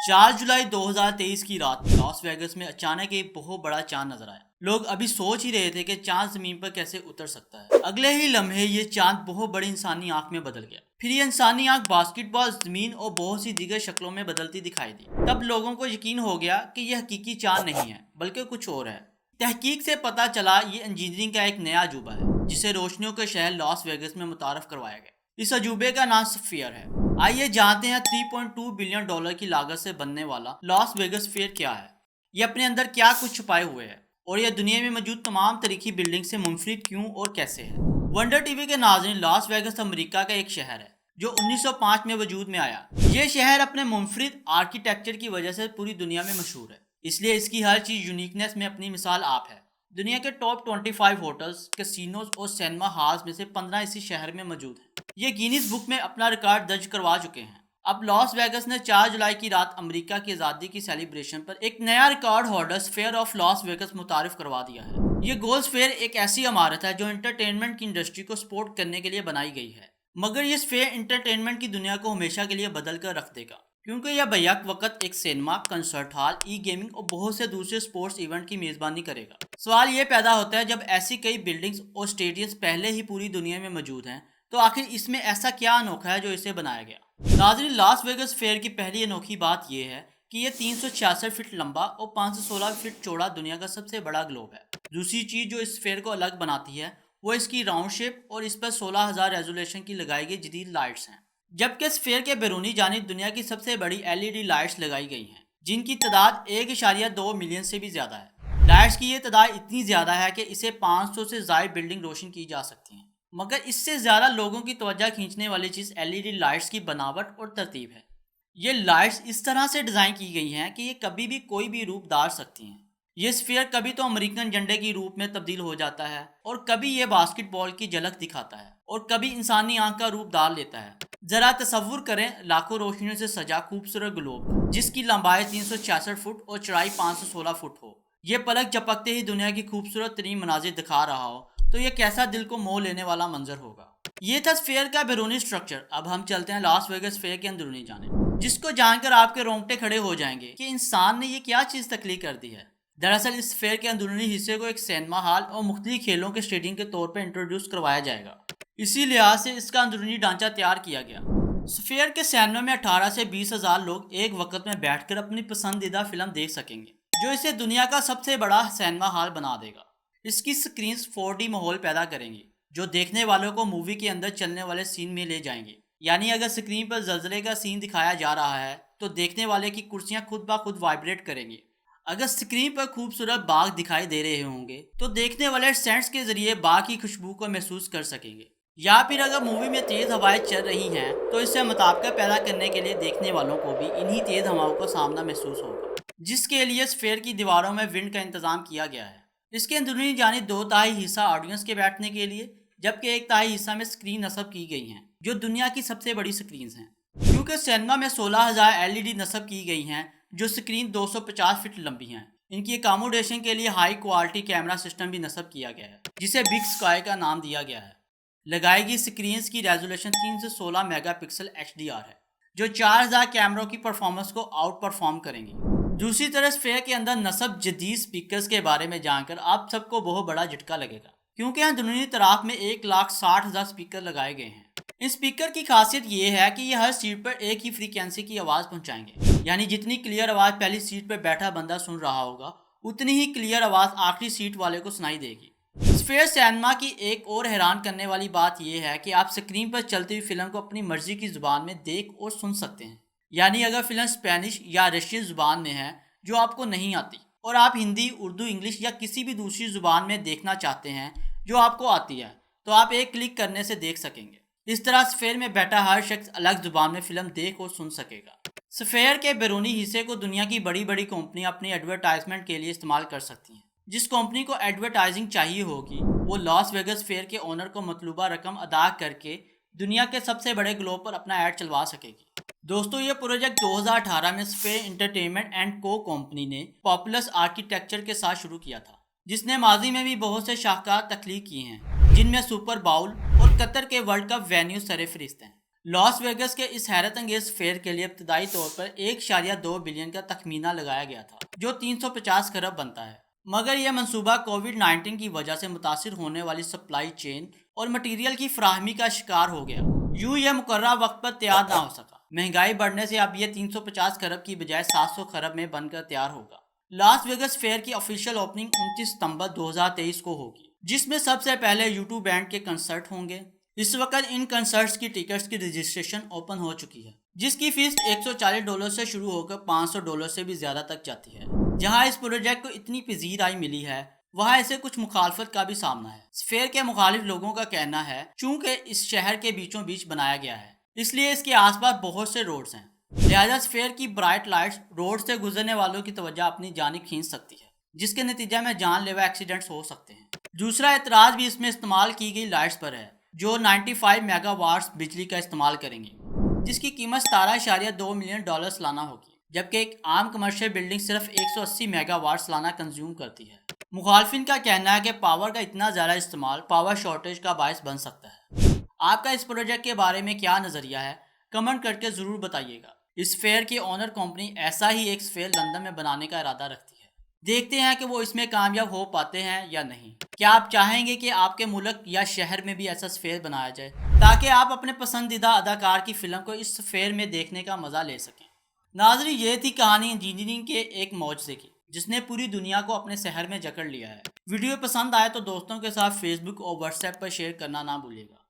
4 जुलाई 2023 की रात Las Vegas में अचानक एक बहुत बड़ा चांद नजर आया। लोग अभी सोच ही रहे थे कि चांद जमीन पर कैसे उतर सकता है। अगले ही लम्हे ये चांद बहुत बड़ी इंसानी आंख में बदल गया। फिर ये इंसानी आंख बास्केटबॉल, जमीन और बहुत सी दीगर शक्लों में बदलती दिखाई दी। तब लोगों को यकीन हो गया कि यह हकीकी चांद नहीं है बल्कि कुछ और है। तहकीक से पता चला ये इंजीनियरिंग का एक नया अजूबा है जिसे रोशनियों के शहर लॉस वेगस में मुतारफ करवाया गया। इस अजूबे का नाम स्फीयर है। आइए जानते हैं 3.2 बिलियन डॉलर की लागत से बनने वाला लॉस वेगस फेयर क्या है, ये अपने अंदर क्या कुछ छुपाए हुए है और यह दुनिया में मौजूद तमाम तरीकी बिल्डिंग से मुनफरिद क्यों और कैसे है। वंडर टीवी के नाज़रीन, लॉस वेगस अमेरिका का एक शहर है जो 1905 में वजूद में आया। ये शहर अपने मुनफरिद आर्किटेक्चर की वजह से पूरी दुनिया में मशहूर है, इसलिए इसकी हर चीज़ यूनिकनेस में अपनी मिसाल आप है। दुनिया के टॉप 25 होटल्स, कैसीनोज और सिनेमा हॉल्स में से 15 इसी शहर में मौजूद हैं। ये गिनीज बुक में अपना रिकॉर्ड दर्ज करवा चुके हैं। अब लॉस वेगस ने 4 जुलाई की रात अमेरिका की आज़ादी की सेलिब्रेशन पर एक नया record holders fair of Las Vegas मुतारिफ करवा दिया है। ये गोल्स फेयर एक ऐसी इमारत है जो एंटरटेनमेंट की इंडस्ट्री को सपोर्ट करने के लिए बनाई गई है, मगर ये फेयर एंटरटेनमेंट की दुनिया को हमेशा के लिए बदल कर रख देगा, क्योंकि यह बैक वक्त एक सिनेमा, कंसर्ट हॉल, ई गेमिंग और बहुत से दूसरे स्पोर्ट्स इवेंट की मेज़बानी करेगा। सवाल ये पैदा होता है, जब ऐसी कई बिल्डिंग्स और स्टेडियम्स पहले ही पूरी दुनिया में मौजूद हैं तो आखिर इसमें ऐसा क्या अनोखा है जो इसे बनाया गया। नाज़रीन, लॉस वेगस फेयर की पहली अनोखी बात यह है कि यह 366 फीट लंबा और 516 फीट चौड़ा दुनिया का सबसे बड़ा ग्लोब है। दूसरी चीज़ जो इस फेयर को अलग बनाती है वो इसकी राउंड शेप और इस पर 16,000 रेजोल्यूशन की लगाई गई जदीद लाइट्स हैं, जबकि इस फेयर के बैरूनी जानिब दुनिया की सबसे बड़ी LED लाइट्स लगाई गई हैं जिनकी तादाद 1.2 मिलियन से भी ज़्यादा है। लाइट्स की ये तादाद इतनी ज़्यादा है कि इसे 500 से ज़ायद बिल्डिंग रोशन की जा सकती हैं, मगर इससे ज़्यादा लोगों की तवज्जो खींचने वाली चीज़ LED लाइट्स की बनावट और तरतीब है। ये लाइट्स इस तरह से डिज़ाइन की गई हैं कि ये कभी भी कोई भी रूप धार सकती हैं। ये स्फीयर कभी तो अमेरिकन झंडे की रूप में तब्दील हो जाता है और कभी ये बास्केटबॉल की झलक दिखाता है और कभी इंसानी आंख का रूप धार लेता है। जरा तसव्वुर करें, लाखों रोशनियों से सजा खूबसूरत ग्लोब जिसकी लंबाई 366 फुट और चौड़ाई 516 फुट हो, ये पलक झपकते ही दुनिया की खूबसूरत तरीन मनाजिर दिखा रहा हो तो ये कैसा दिल को मोह लेने वाला मंजर होगा। ये था फेयर का बैरूनी स्ट्रक्चर। अब हम चलते हैं लॉस वेगस फेयर के अंदरूनी जानिब, जिसको जानकर आपके रोंगटे खड़े हो जाएंगे कि इंसान ने ये क्या चीज़ तख्लीक कर दी है। दरअसल इस फेयर के अंदरूनी हिस्से को एक सिनेमा हॉल और मुख्तलिफ खेलों के स्टेडियम के तौर पर इंट्रोड्यूस करवाया जाएगा। इसी लिहाज से इसका अंदरूनी ढांचा तैयार किया गया। फेयर के सिनेमा में 18 से 20 हज़ार लोग एक वक्त में बैठकर अपनी पसंदीदा फिल्म देख सकेंगे, जो इसे दुनिया का सबसे बड़ा सिनेमा हॉल बना देगा। इसकी स्क्रीन्स 4D माहौल पैदा करेंगी जो देखने वालों को मूवी के अंदर चलने वाले सीन में ले जाएंगे। यानी अगर स्क्रीन पर ज़लज़ले का सीन दिखाया जा रहा है तो देखने वाले की कुर्सियां खुद ब खुद वाइब्रेट करेंगी। अगर स्क्रीन पर खूबसूरत बाग दिखाई दे रहे होंगे तो देखने वाले सेंट्स के जरिए बाग की खुशबू को महसूस कर सकेंगे। या फिर अगर मूवी में तेज़ हवाएं चल रही हैं तो इससे मुताबिका पैदा करने के लिए देखने वालों को भी इन्हीं तेज़ हवाओं का सामना महसूस होगा, जिसके लिए स्फीयर की दीवारों में विंड का इंतज़ाम किया गया है। इसके अंदरूनी जानिब 2/3 हिस्सा ऑडियंस के बैठने के लिए, जबकि 1/3 हिस्सा में स्क्रीन नस्ब की गई हैं जो दुनिया की सबसे बड़ी स्क्रीन हैं। क्योंकि सिनेमा में 16,000 LED नस्ब की गई हैं जो स्क्रीन 250 फीट लंबी हैं, इनकी अकोमोडेशन के लिए हाई क्वालिटी कैमरा सिस्टम भी नस्ब किया गया है जिसे बिग स्काई का नाम दिया गया है। लगाई गई स्क्रीन की रेजोल्यूशन 3 से 16 मेगापिक्सल HDR है जो 4000 कैमरों की परफॉर्मेंस को आउट परफॉर्म करेंगी। दूसरी तरफ फेयर के अंदर नस्ब जदीद स्पीकर्स के बारे में जानकर आप सबको बहुत बड़ा झटका लगेगा, क्योंकि अंदरूनी तराफ में 1,60,000 स्पीकर लगाए गए हैं। इन स्पीकर की खासियत ये है कि ये हर सीट पर एक ही फ्रीक्वेंसी की आवाज़ पहुंचाएंगे, यानी जितनी क्लियर आवाज़ पहली सीट पर बैठा बंदा सुन रहा होगा उतनी ही क्लियर आवाज़ आखिरी सीट वाले को सुनाई देगी। फेयर सिनेमा की एक और हैरान करने वाली बात यह है कि आप स्क्रीन पर चलती हुई फिल्म को अपनी मर्जी की ज़ुबान में देख और सुन सकते हैं। यानी अगर फिल्म स्पेनिश या रशियन ज़ुबान में है जो आपको नहीं आती और आप हिंदी, उर्दू, इंग्लिश या किसी भी दूसरी ज़ुबान में देखना चाहते हैं जो आपको आती है, तो आप एक क्लिक करने से देख सकेंगे। इस तरह स्फीयर में बैठा हर शख्स अलग ज़ुबान में फिल्म देख और सुन सकेगा। स्फीयर के बैरूनी हिस्से को दुनिया की बड़ी बड़ी कंपनियां अपनी एडवर्टाइजमेंट के लिए इस्तेमाल कर सकती हैं। जिस कंपनी को एडवर्टाइजिंग चाहिए होगी वो लॉस वेगस फेयर के ओनर को मतलूबा रकम अदा करके दुनिया के सबसे बड़े ग्लोब पर अपना ऐड चलवा सकेगी। दोस्तों, ये प्रोजेक्ट 2018 में स्फीयर एंटरटेनमेंट एंड को कंपनी ने पॉपुलस आर्किटेक्चर के साथ शुरू किया था, जिसने माजी में भी बहुत से शाहकार तख्लीक किए हैं, जिनमें सुपर बाउल और कतर के वर्ल्ड कप वेन्यू सरफहरिस्त हैं। لاس ویگس کے اس حیرت انگیز فیئر کے لیے ابتدائی طور پر 1.2 بلین کا تخمینہ لگایا گیا تھا، جو 350 کروڑ بنتا ہے، مگر یہ منصوبہ کووڈ-19 کی وجہ سے متاثر ہونے والی سپلائی چین اور مٹیریل کی فراہمی کا شکار ہو گیا۔ یہ مقررہ وقت پر تیار نہ ہو سکا۔ مہنگائی بڑھنے سے اب یہ 350 کروڑ کی بجائے 700 کروڑ میں بن کر تیار ہوگا۔ لاس ویگس فیئر کی آفیشیل اوپننگ 29 ستمبر 2023 کو ہوگی، جس میں سب سے پہلے U2 بینڈ کے کنسرٹ ہوں گے۔ اس وقت ان کنسرٹس کی ٹکٹس کی رجسٹریشن اوپن ہو چکی ہے، جس کی فیس $140 سے شروع ہو کر $500 سے بھی زیادہ تک جاتی ہے۔ جہاں اس پروجیکٹ کو اتنی پذیرائی ملی ہے، وہاں اسے کچھ مخالفت کا بھی سامنا ہے۔ فیئر کے مخالف لوگوں کا کہنا ہے چونکہ اس شہر کے بیچوں بیچ بنایا گیا ہے، اس لیے اس کے آس پاس بہت سے روڈز ہیں، لہذا اس فیئر کی برائٹ لائٹس روڈ سے گزرنے والوں کی توجہ اپنی جانب کھینچ سکتی ہے، جس کے نتیجہ میں جان لیوا ایکسیڈنٹس ہو سکتے ہیں۔ دوسرا اعتراض بھی اس میں استعمال کی گئی لائٹس پر ہے، جو 95 میگا واٹس بجلی کا استعمال کریں گی، جس کی قیمت $17.2 ملین سالانہ ہوگی، جبکہ ایک عام کمرشل بلڈنگ صرف 180 میگا واٹ سالانہ کنزیوم کرتی ہے۔ مخالفین کا کہنا ہے کہ پاور کا اتنا زیادہ استعمال پاور شارٹیج کا باعث بن سکتا ہے۔ آپ کا اس پروجیکٹ کے بارے میں کیا نظریہ ہے؟ کمنٹ کر کے ضرور بتائیے گا۔ اس فیئر کی اونر کمپنی ایسا ہی ایک فیئر لندن میں بنانے کا ارادہ رکھتی ہے۔ دیکھتے ہیں کہ وہ اس میں کامیاب ہو پاتے ہیں یا نہیں۔ کیا آپ چاہیں گے کہ آپ کے ملک یا شہر میں بھی ایسا فیئر بنایا جائے تاکہ آپ اپنے پسندیدہ اداکار کی فلم کو اس فیئر میں دیکھنے کا مزہ لے سکیں؟ ناظرین، یہ تھی کہانی انجینئرنگ کے ایک معجزے کی، جس نے پوری دنیا کو اپنے شہر میں جکڑ لیا ہے۔ ویڈیو پسند آئے تو دوستوں کے ساتھ فیس بک اور واٹس ایپ پر شیئر کرنا نہ بھولیے گا۔